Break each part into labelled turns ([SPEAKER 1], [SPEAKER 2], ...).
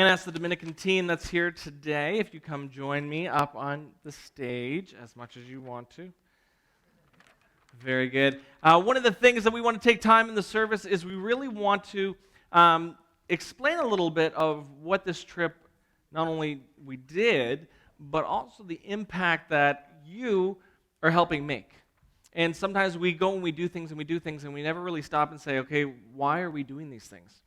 [SPEAKER 1] going to ask the Dominican team that's here today if you come join me up on the stage as much as you want to. Very good. One of the things that we want to take time in the service is we really want to explain a little bit of what this trip not only we did, but also the impact that you are helping make. And sometimes we go and we do things and we never really stop and say, okay, why are we doing these things?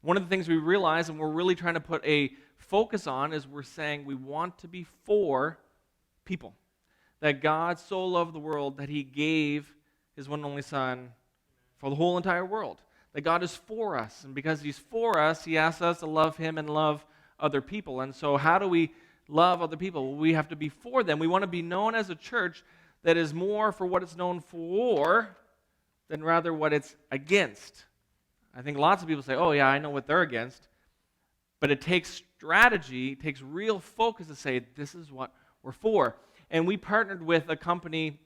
[SPEAKER 1] One of the things we realize and we're really trying to put a focus on is we're saying we want to be for people. That God so loved the world that he gave his one and only Son for the whole entire world. That God is for us. And because he's for us, he asks us to love him and love other people. And so how do we love other people? Well, we have to be for them. We want to be known as a church that is more for what it's known for than rather what it's against. I think lots of people say, oh yeah, I know what they're against. But it takes strategy, it takes real focus to say, this is what we're for. And we partnered with a company,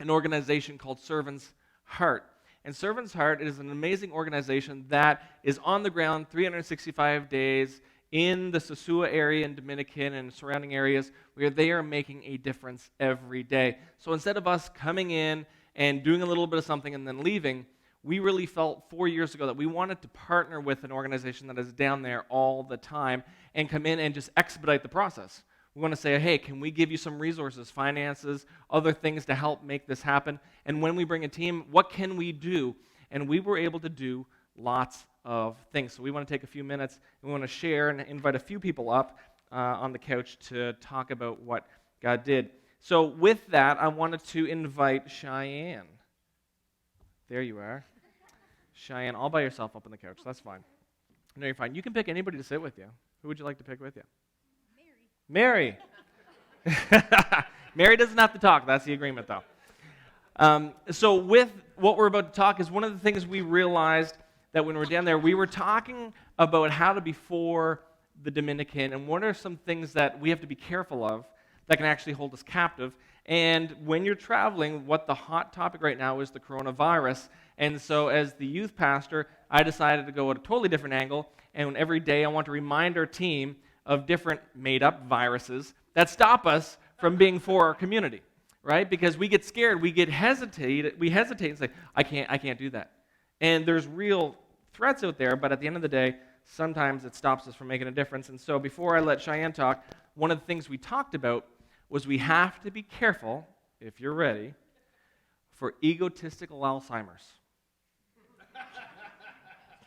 [SPEAKER 1] an organization called Servant's Heart. And Servant's Heart is an amazing organization that is on the ground 365 days in the Sosua area in Dominican and surrounding areas where they are making a difference every day. So instead of us coming in and doing a little bit of something and then leaving, we really felt 4 years ago that we wanted to partner with an organization that is down there all the time and come in and just expedite the process. We want to say, hey, can we give you some resources, finances, other things to help make this happen? And when we bring a team, what can we do? And we were able to do lots of things. So we want to take a few minutes and we want to share and invite a few people up on the couch to talk about what God did. So with that, I wanted to invite Cheyenne. There you are. Cheyenne, all by yourself up on the couch. That's fine. No, you're fine. You can pick anybody to sit with you. Who would you like to pick with you? Mary. Mary doesn't have to talk. That's the agreement, though. So with what we're about to talk is one of the things we realized that when we were down there, we were talking about how to be for the Dominican and what are some things that we have to be careful of that can actually hold us captive. And when you're traveling, what the hot topic right now is the coronavirus. And so as the youth pastor, I decided to go at a totally different angle. And every day I want to remind our team of different made-up viruses that stop us from being for our community, right? Because we get scared, we hesitate and say, I can't do that. And there's real threats out there, but at the end of the day, sometimes it stops us from making a difference. And so before I let Cheyenne talk, one of the things we talked about was we have to be careful, if you're ready, for egotistical Alzheimer's.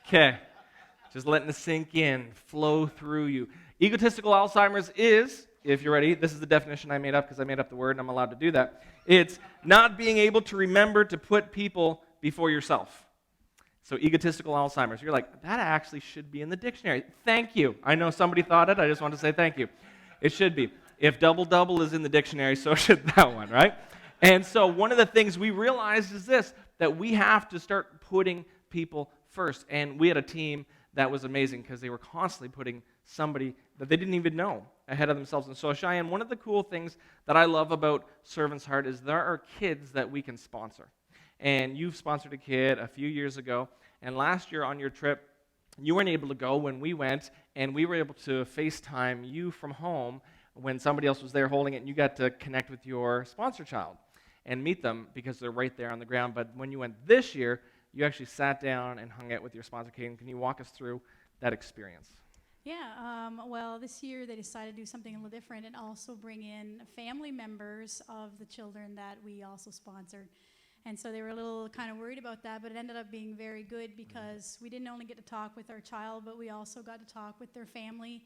[SPEAKER 1] Okay, just letting it sink in, flow through you. Egotistical Alzheimer's is, if you're ready, this is the definition I made up because I made up the word and I'm allowed to do that. It's not being able to remember to put people before yourself. So egotistical Alzheimer's. You're like, that actually should be in the dictionary. Thank you. I know somebody thought it. I just want to say thank you. It should be. If double is in the dictionary, so should that one, right? And so one of the things we realized is this, that we have to start putting people first. And we had a team that was amazing because they were constantly putting somebody that they didn't even know ahead of themselves. And so, Cheyenne, one of the cool things that I love about Servant's Heart is there are kids that we can sponsor. And you've sponsored a kid a few years ago. And last year on your trip, you weren't able to go when we went, and we were able to FaceTime you from home when somebody else was there holding it, and you got to connect with your sponsor child and meet them because they're right there on the ground. But when you went this year, you actually sat down and hung out with your sponsor, Kaden. Can you walk us through that experience?
[SPEAKER 2] Yeah, well, this year they decided to do something a little different and also bring in family members of the children that we also sponsored. And so they were a little kind of worried about that, but it ended up being very good because we didn't only get to talk with our child, but we also got to talk with their family.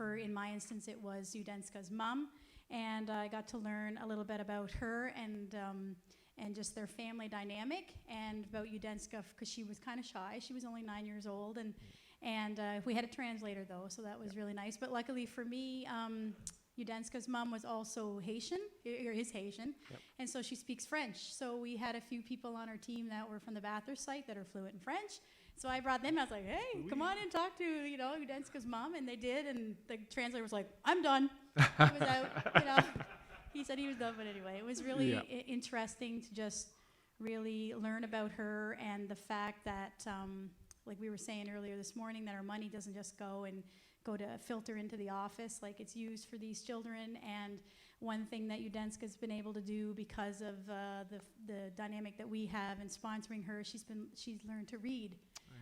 [SPEAKER 2] In my instance, it was Udenska's mom, and I got to learn a little bit about her and just their family dynamic, and about Udenska because she was kind of shy. She was only 9 years old, and we had a translator though, so that was really nice. But luckily for me, Udenska's mom was also Haitian, or is Haitian, yep. And so she speaks French. So we had a few people on our team that were from the Bathurst site that are fluent in French. So I brought them. I was like, hey, come on and talk to, Udenska's mom. And they did. And the translator was like, I'm done. He was out, He said he was done. But anyway, it was really interesting to just really learn about her and the fact that like we were saying earlier this morning, that our money doesn't just go to filter into the office, like it's used for these children. And one thing that Udenska's been able to do because of the dynamic that we have in sponsoring her, she's learned to read.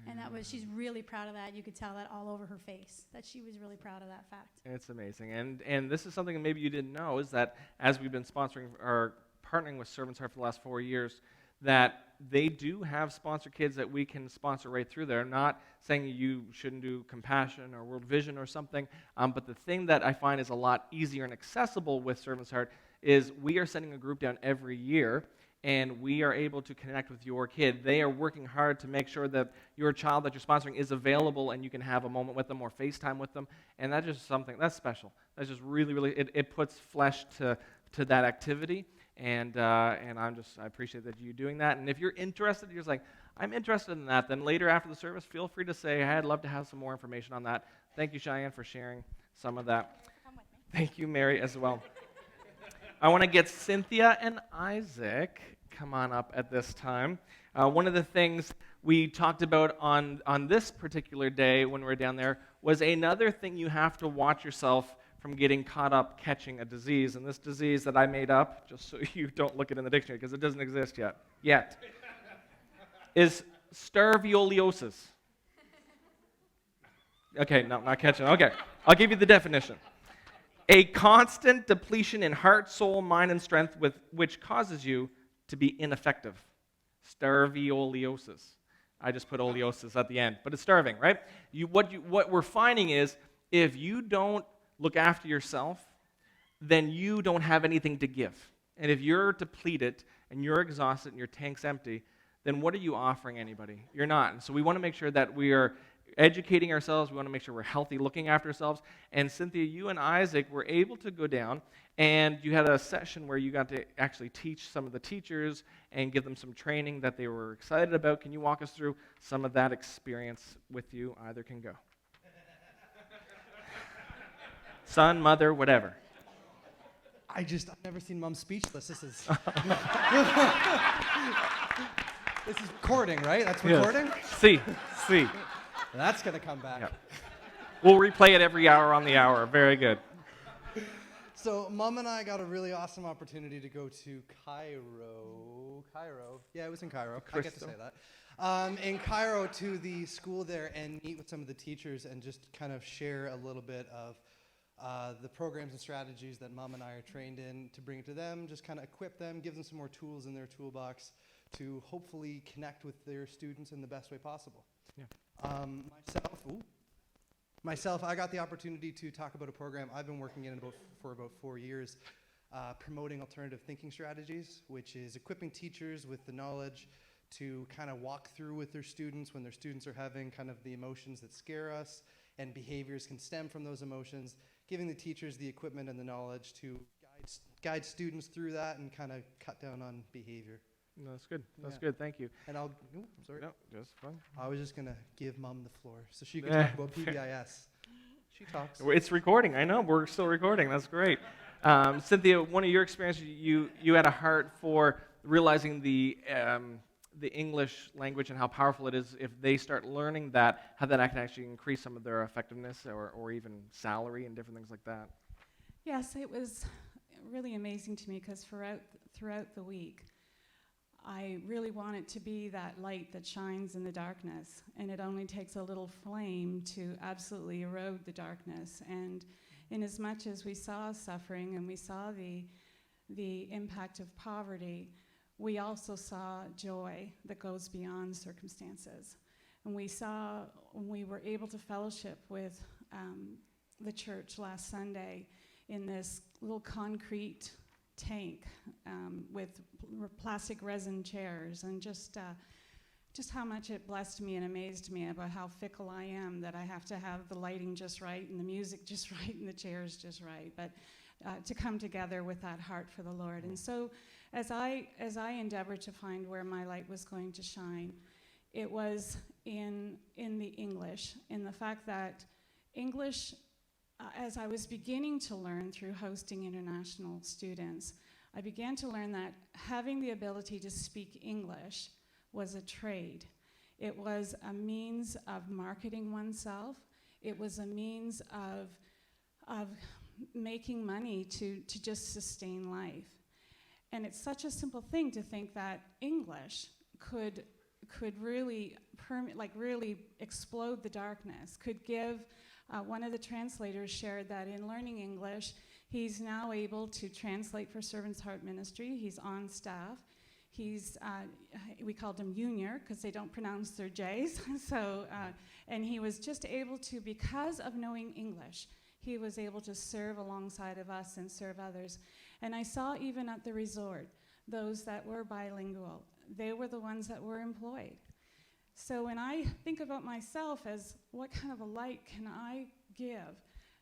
[SPEAKER 2] And she's really proud of that. You could tell that all over her face, that she was really proud of that fact.
[SPEAKER 1] It's amazing. And this is something that maybe you didn't know, is that as we've been sponsoring or partnering with Servant's Heart for the last 4 years, that they do have sponsored kids that we can sponsor right through there. Not saying you shouldn't do Compassion or World Vision or something, but the thing that I find is a lot easier and accessible with Servant's Heart is we are sending a group down every year, and we are able to connect with your kid. They are working hard to make sure that your child that you're sponsoring is available and you can have a moment with them or FaceTime with them, and that's just something, that's special. That's just really, really, it puts flesh to that activity, and I appreciate that you doing that. And if you're interested, you're just like, I'm interested in that, then later after the service, feel free to say, hey, I'd love to have some more information on that. Thank you, Cheyenne, for sharing some of that.
[SPEAKER 2] Come with me.
[SPEAKER 1] Thank you, Mary, as well. I want to get Cynthia and Isaac come on up at this time. One of the things we talked about on this particular day when we were down there was another thing you have to watch yourself from getting caught up catching a disease. And this disease that I made up, just so you don't look it in the dictionary because it doesn't exist yet, is starveoliosis. Okay, no, not catching. Okay, I'll give you the definition. A constant depletion in heart, soul, mind, and strength which causes you to be ineffective. Starveoliosis. I just put oleosis at the end, but it's starving, right? What we're finding is if you don't look after yourself, then you don't have anything to give. And if you're depleted and you're exhausted and your tank's empty, then what are you offering anybody? You're not. And so we want to make sure that we are educating ourselves. We want to make sure we're healthy, looking after ourselves. And Cynthia, you and Isaac were able to go down, and you had a session where you got to actually teach some of the teachers and give them some training that they were excited about. Can you walk us through some of that experience with you? Either can go. Son, mother, whatever.
[SPEAKER 3] I've never seen Mom speechless. This is this is recording, right? That's recording?
[SPEAKER 1] Yes. See.
[SPEAKER 3] That's going to come back.
[SPEAKER 1] Yep. We'll replay it every hour on the hour. Very good.
[SPEAKER 3] So Mom and I got a really awesome opportunity to go to Cairo. Yeah, it was in Cairo. I get to say that. In Cairo to the school there and meet with some of the teachers and just kind of share a little bit of the programs and strategies that Mom and I are trained in to bring it to them, just kind of equip them, give them some more tools in their toolbox to hopefully connect with their students in the best way possible.
[SPEAKER 1] Yeah.
[SPEAKER 3] Myself, I got the opportunity to talk about a program I've been working in for about 4 years, promoting alternative thinking strategies, which is equipping teachers with the knowledge to kind of walk through with their students when their students are having kind of the emotions that scare us and behaviors can stem from those emotions, giving the teachers the equipment and the knowledge to guide students through that and kind of cut down on behavior.
[SPEAKER 1] No, that's good. That's good. Thank you.
[SPEAKER 3] And sorry.
[SPEAKER 1] No, just fine.
[SPEAKER 3] I was just going to give Mom the floor so she could talk about PBIS. She talks.
[SPEAKER 1] It's recording. I know. We're still recording. That's great. Cynthia, one of your experiences, you had a heart for realizing the English language and how powerful it is if they start learning that, how that can actually increase some of their effectiveness or even salary and different things like that.
[SPEAKER 4] Yes, it was really amazing to me because throughout the week, I really want it to be that light that shines in the darkness, and it only takes a little flame to absolutely erode the darkness. And in as much as we saw suffering and we saw the impact of poverty, we also saw joy that goes beyond circumstances. And we saw, when we were able to fellowship with the church last Sunday in this little concrete tank with plastic resin chairs, and just how much it blessed me and amazed me about how fickle I am, that I have to have the lighting just right and the music just right and the chairs just right, but to come together with that heart for the Lord. And so as I endeavored to find where my light was going to shine, it was in the English, in the fact that English, as I was beginning to learn through hosting international students, I began to learn that having the ability to speak English was a trade. It was a means of marketing oneself. It was a means of making money to just sustain life. And it's such a simple thing to think that English could really really explode the darkness, could give, one of the translators shared that in learning English, he's now able to translate for Servant's Heart Ministry. He's on staff. He's, we called him Junior because they don't pronounce their J's. So, and he was just able to, because of knowing English, he was able to serve alongside of us and serve others. And I saw even at the resort, those that were bilingual, they were the ones that were employed. So when I think about myself as what kind of a light can I give,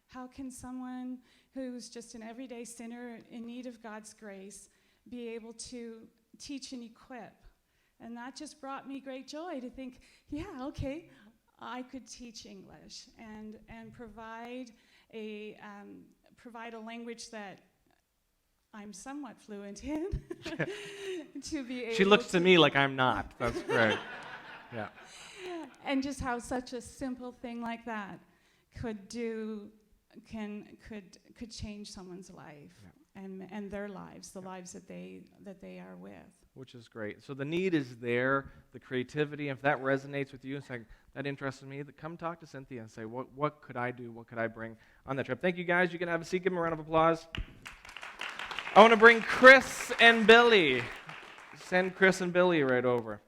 [SPEAKER 4] how can someone who's just an everyday sinner in need of God's grace be able to teach and equip? And that just brought me great joy to think, yeah, okay, I could teach English and provide a language that I'm somewhat fluent in to be able.
[SPEAKER 1] She looks to me like I'm not. That's great. Yeah.
[SPEAKER 4] And just how such a simple thing like that could change someone's life, and their lives, the lives that they are with.
[SPEAKER 1] Which is great. So the need is there, the creativity. If that resonates with you, it's like, that interested me, come talk to Cynthia and say, what could I do? What could I bring on that trip? Thank you, guys. You can have a seat. Give them a round of applause. I want to bring Chris and Billy. Send Chris and Billy right over.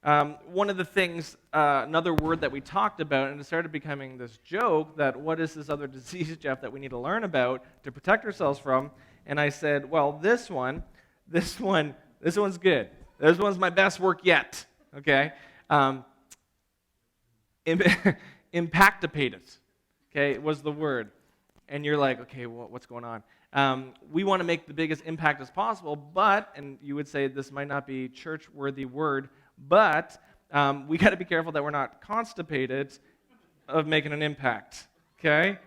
[SPEAKER 1] One of the things, another word that we talked about, and it started becoming this joke, that what is this other disease, Jeff, that we need to learn about to protect ourselves from? And I said, well, this one's good. This one's my best work yet, okay? Impactipated, okay, was the word. And you're like, okay, what's going on? We want to make the biggest impact as possible, but, and you would say this might not be church-worthy word, but we got to be careful that we're not constipated of making an impact, okay?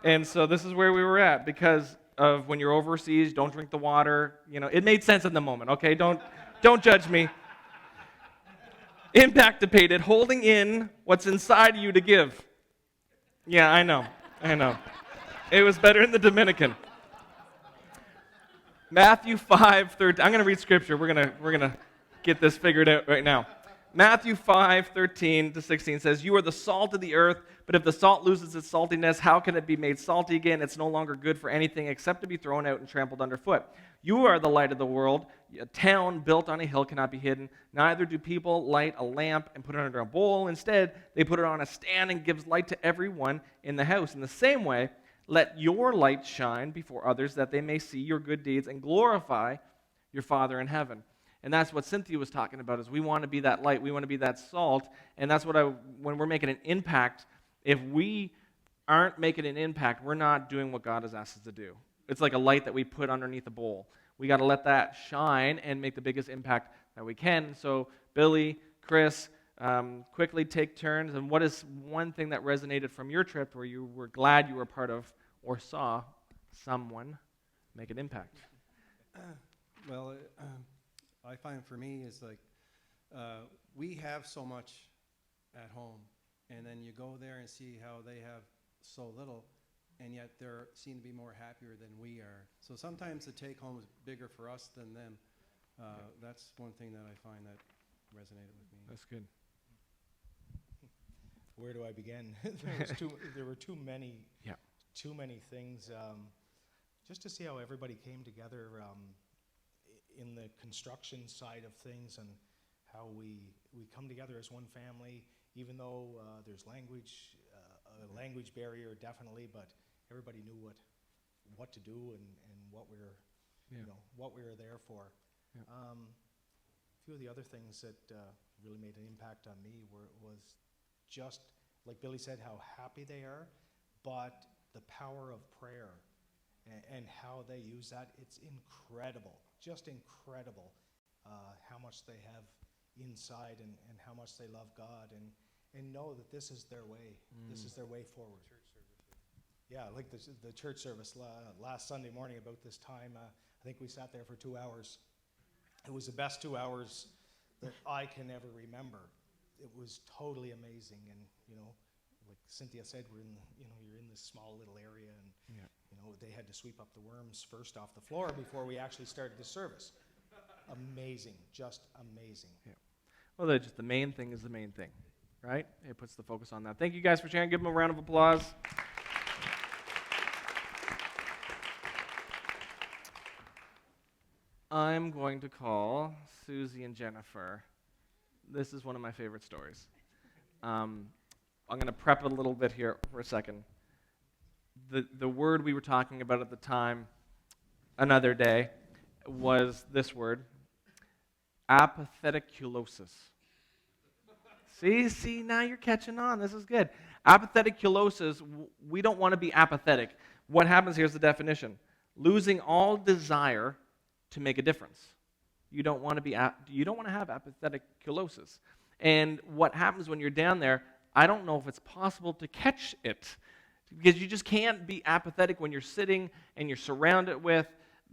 [SPEAKER 1] And so this is where we were at, because of when you're overseas, don't drink the water. You know, it made sense in the moment, okay? Don't judge me. Impactipated, holding in what's inside you to give. Yeah, I know. It was better in the Dominican. Matthew 5:13. I'm going to read scripture. We're going to get this figured out right now. Matthew 5:13-16 says, "You are the salt of the earth, but if the salt loses its saltiness, how can it be made salty again? It's no longer good for anything except to be thrown out and trampled underfoot. You are the light of the world. A town built on a hill cannot be hidden. Neither do people light a lamp and put it under a bowl. Instead, they put it on a stand and gives light to everyone in the house. In the same way, let your light shine before others, that they may see your good deeds and glorify your Father in heaven." And that's what Cynthia was talking about, is we want to be that light, we want to be that salt, and that's what when we're making an impact, if we aren't making an impact, we're not doing what God has asked us to do. It's like a light that we put underneath a bowl. We got to let that shine and make the biggest impact that we can. So Billy, Chris, quickly take turns, and what is one thing that resonated from your trip where you were glad you were part of or saw someone make an impact?
[SPEAKER 3] Well, I find for me is like we have so much at home, and then you go there and see how they have so little, and yet they seem to be more happier than we are. So sometimes the take home is bigger for us than them. That's one thing that I find that resonated with me.
[SPEAKER 1] That's good.
[SPEAKER 5] Where do I begin? There were too many things. Just to see how everybody came together in the construction side of things, and how we come together as one family, even though there's a language barrier definitely, but everybody knew what to do and what what we were there for.
[SPEAKER 1] Yeah.
[SPEAKER 5] A few of the other things that really made an impact on me was just, like Billy said, how happy they are, but the power of prayer and how they use that. It's incredible, just incredible how much they have inside and how much they love God and know that this is their way. This is their way forward. Yeah, like the church service last Sunday morning about this time, I think we sat there for 2 hours. It was the best 2 hours that I can ever remember. it was totally amazing. And, you know, like Cynthia said, we're in, you're in this small little area, and, you know, they had to sweep up the worms first off the floor before we actually started the service. Amazing, just amazing.
[SPEAKER 1] Yeah. Well, just the main thing is the main thing, right? It puts the focus on that. Thank you guys for sharing. Give them a round of applause. I'm going to call Susie and Jennifer. This is one of my favorite stories. I'm going to prep it a little bit here for a second. The word we were talking about at the time, another day, was this word, apatheticulosis. See, now you're catching on. This is good. Apatheticulosis, we don't want to be apathetic. What happens here is the definition. Losing all desire to make a difference. You don't want to have apatheticulosis. And what happens when you're down there, I don't know if it's possible to catch it, because you just can't be apathetic when you're sitting and you're surrounded with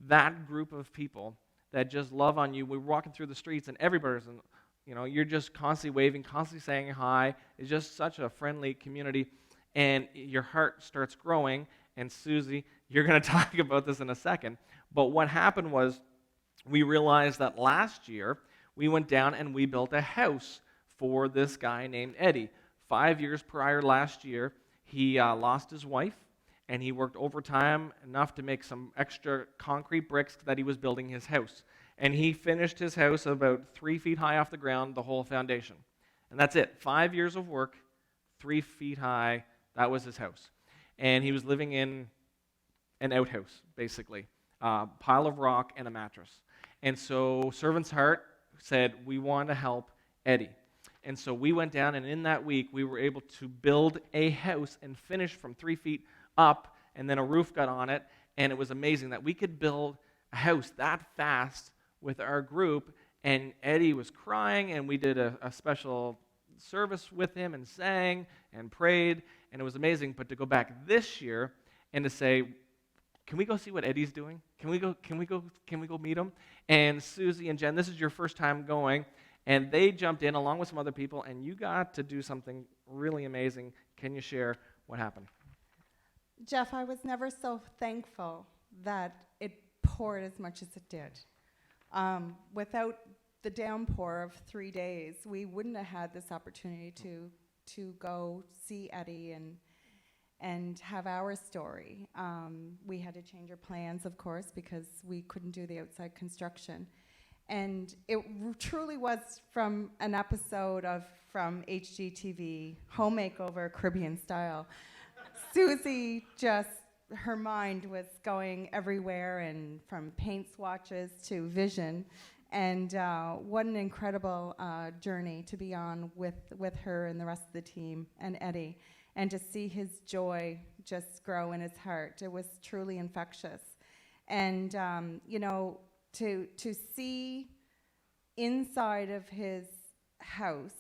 [SPEAKER 1] that group of people that just love on you. We're walking through the streets and everybody's, you're just constantly waving, constantly saying hi. It's just such a friendly community, and your heart starts growing. And Susie, you're going to talk about this in a second. But what happened was we realized that last year we went down and we built a house for this guy named Eddie. 5 years prior last year, he lost his wife, and he worked overtime enough to make some extra concrete bricks that he was building his house. And he finished his house about 3 feet high off the ground, the whole foundation. And that's it. 5 years of work, 3 feet high, that was his house. And he was living in an outhouse, basically, a pile of rock and a mattress. And so Servant's Heart said, we want to help Eddie. And so we went down, and in that week, we were able to build a house and finish from 3 feet up, and then a roof got on it, and it was amazing that we could build a house that fast with our group. And Eddie was crying, and we did a special service with him and sang and prayed, and it was amazing. But to go back this year and to say, can we go see what Eddie's doing? Can we go meet him? And Susie and Jen, this is your first time going, and they jumped in along with some other people, and you got to do something really amazing. Can you share what happened?
[SPEAKER 6] Jeff, I was never so thankful that it poured as much as it did. Without the downpour of 3 days, we wouldn't have had this opportunity to go see Eddie and have our story. We had to change our plans, of course, because we couldn't do the outside construction. And it truly was from an episode from HGTV, Home Makeover, Caribbean Style. Susie her mind was going everywhere, and from paint swatches to vision. And what an incredible journey to be on with her and the rest of the team and Eddie. And to see his joy just grow in his heart. It was truly infectious. And, to see inside of his house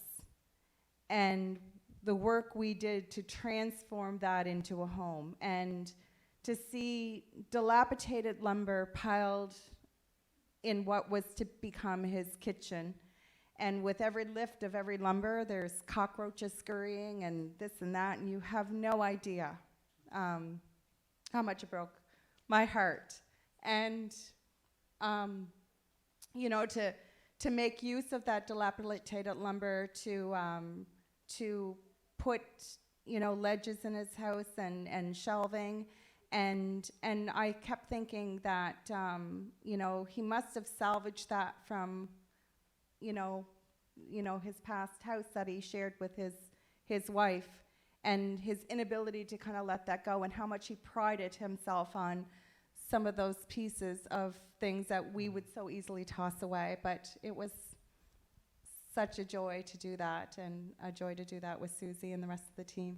[SPEAKER 6] and the work we did to transform that into a home, and to see dilapidated lumber piled in what was to become his kitchen. And with every lift of every lumber, there's cockroaches scurrying and this and that, and you have no idea how much it broke my heart. And, to make use of that dilapidated lumber to put, ledges in his house and shelving. And I kept thinking that, he must have salvaged that from, his past house that he shared with his wife, and his inability to kind of let that go, and how much he prided himself on some of those pieces of things that we would so easily toss away. But it was such a joy to do that, and a joy to do that with Susie and the rest of the team.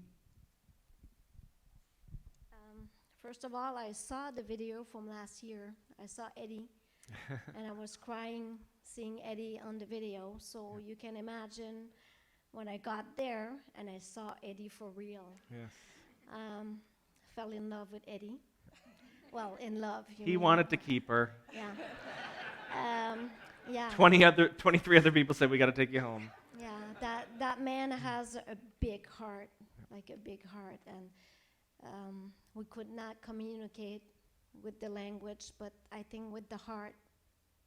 [SPEAKER 7] First of all, I saw the video from last year. I saw Eddie, and I was crying seeing Eddie on the video. So you can imagine when I got there and I saw Eddie for real.
[SPEAKER 1] Yes.
[SPEAKER 7] Fell in love with Eddie. Well, in love.
[SPEAKER 1] He wanted to keep her.
[SPEAKER 7] Yeah. Yeah.
[SPEAKER 1] 23 other people said, we got to take you home.
[SPEAKER 7] Yeah, that man has a big heart, like a big heart, and we could not communicate with the language, but I think with the heart,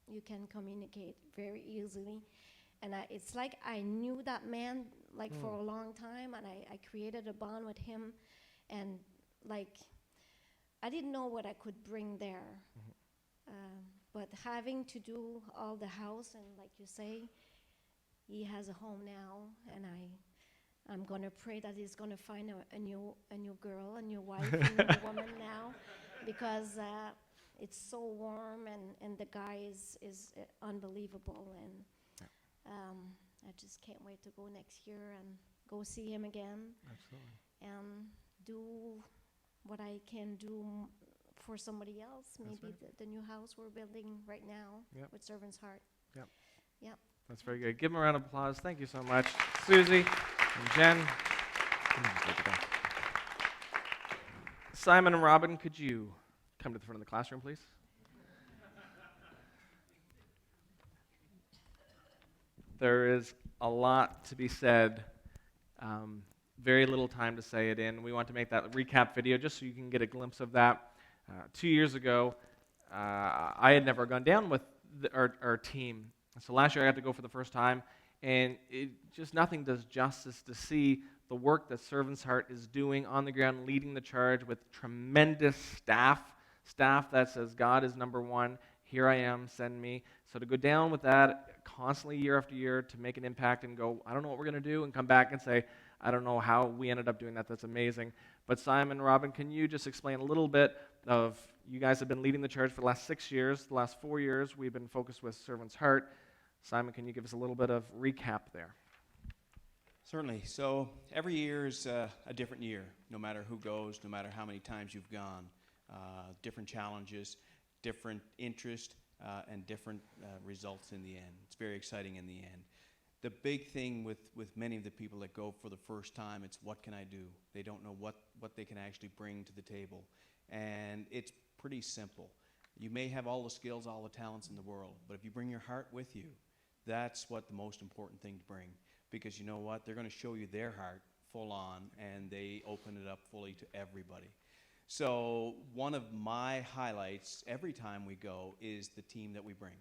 [SPEAKER 7] you can communicate very easily. And it's like I knew that man like for a long time, and I created a bond with him, and like I didn't know what I could bring there. But having to do all the house, and like you say, he has a home now, and I'm gonna pray that he's gonna find a new girl, a new wife, a new woman now, because it's so warm, and the guy is unbelievable, and I just can't wait to go next year and go see him again.
[SPEAKER 1] Absolutely.
[SPEAKER 7] And do what I can do for somebody else. Maybe the new house we're building right now with Servant's Heart.
[SPEAKER 1] Yep.
[SPEAKER 7] Yep.
[SPEAKER 1] That's very good. Give them a round of applause. Thank you so much, Susie and Jen. Simon and Robin, could you come to the front of the classroom, please? There is a lot to be said. Very little time to say it in. We want to make that recap video just so you can get a glimpse of that. 2 years ago, I had never gone down with our team. So last year I got to go for the first time, and nothing does justice to see the work that Servant's Heart is doing on the ground, leading the charge with tremendous staff that says God is number one, here I am, send me. So to go down with that constantly year after year to make an impact and go, I don't know what we're going to do, and come back and say, I don't know how we ended up doing that. That's amazing. But Simon, Robin, can you just explain a little bit of, you guys have been leading the charge for the last 6 years. The last 4 years, we've been focused with Servant's Heart. Simon, can you give us a little bit of recap there?
[SPEAKER 8] Certainly. So every year is a different year, no matter who goes, no matter how many times you've gone. Different challenges, different interest, and different results in the end. It's very exciting in the end. The big thing with many of the people that go for the first time, it's what can I do? They don't know what they can actually bring to the table. And it's pretty simple. You may have all the skills, all the talents in the world, but if you bring your heart with you, that's what the most important thing to bring. Because you know what? They're going to show you their heart full on, and they open it up fully to everybody. So one of my highlights every time we go is the team that we bring.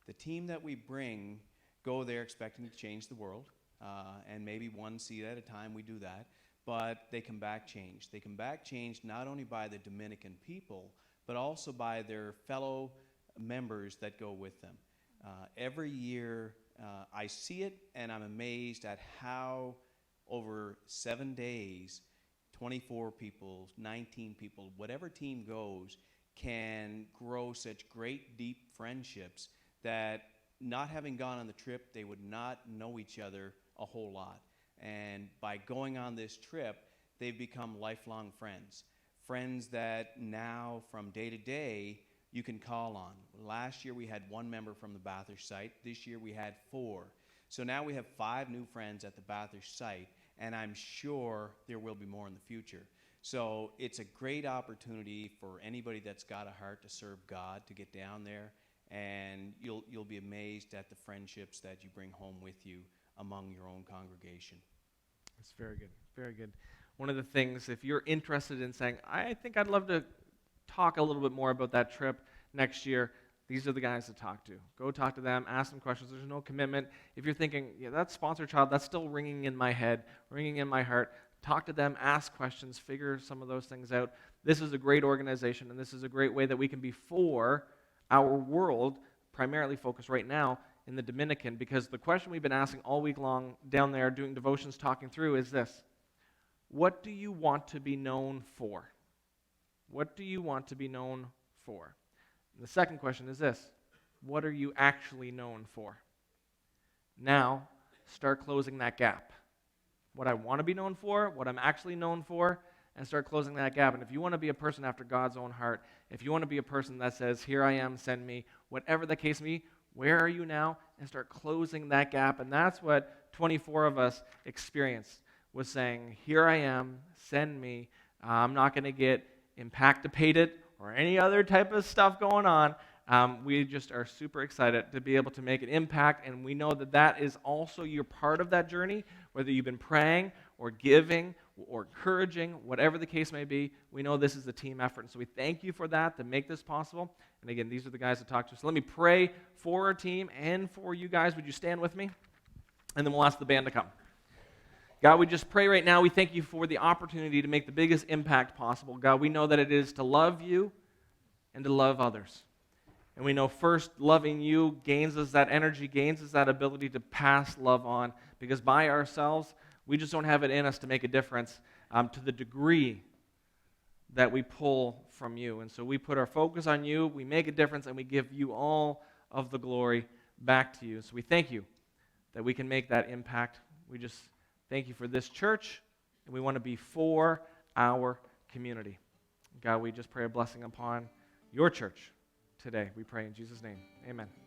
[SPEAKER 8] The team that we bring go there expecting to change the world, and maybe one seed at a time we do that, but they come back changed. They come back changed not only by the Dominican people, but also by their fellow members that go with them. Every year I see it, and I'm amazed at how over 7 days, 24 people, 19 people, whatever team goes, can grow such great, deep friendships that not having gone on the trip, they would not know each other a whole lot. And by going on this trip, they've become lifelong friends. Friends that now, from day to day, you can call on. Last year we had 1 member from the Bathurst site. This year we had 4. So now we have 5 new friends at the Bathurst site, and I'm sure there will be more in the future. So it's a great opportunity for anybody that's got a heart to serve God to get down there, and you'll be amazed at the friendships that you bring home with you among your own congregation.
[SPEAKER 1] That's very good, very good. One of the things, if you're interested in saying, I think I'd love to talk a little bit more about that trip next year, these are the guys to talk to. Go talk to them, ask them questions. There's no commitment. If you're thinking, yeah, that sponsor child, that's still ringing in my head, ringing in my heart, talk to them, ask questions, figure some of those things out. This is a great organization, and this is a great way that we can be for our world, primarily focused right now in the Dominican, because the question we've been asking all week long down there doing devotions, talking through, is this: what do you want to be known for? What do you want to be known for? And the second question is this: what are you actually known for? Now, start closing that gap. What I want to be known for, what I'm actually known for, and start closing that gap. And if you want to be a person after God's own heart, if you want to be a person that says, here I am, send me, whatever the case may be, where are you now? And start closing that gap. And that's what 24 of us experienced, was saying, here I am, send me. I'm not going to get impactipated or any other type of stuff going on. We just are super excited to be able to make an impact, and we know that that is also, you're part of that journey. whether you've been praying or giving or encouraging, whatever the case may be, we know this is a team effort. And so we thank you for that, to make this possible. And again, these are the guys to talk to. So let me pray for our team and for you guys. Would you stand with me? And then we'll ask the band to come. God, we just pray right now. We thank you for the opportunity to make the biggest impact possible. God, we know that it is to love you and to love others. And we know first loving you gains us that energy, gains us that ability to pass love on, because by ourselves, we just don't have it in us to make a difference to the degree that we pull from you. And so we put our focus on you, we make a difference, and we give you all of the glory back to you. So we thank you that we can make that impact. We just thank you for this church, and we want to be for our community. God, we just pray a blessing upon your church today. We pray in Jesus' name. Amen.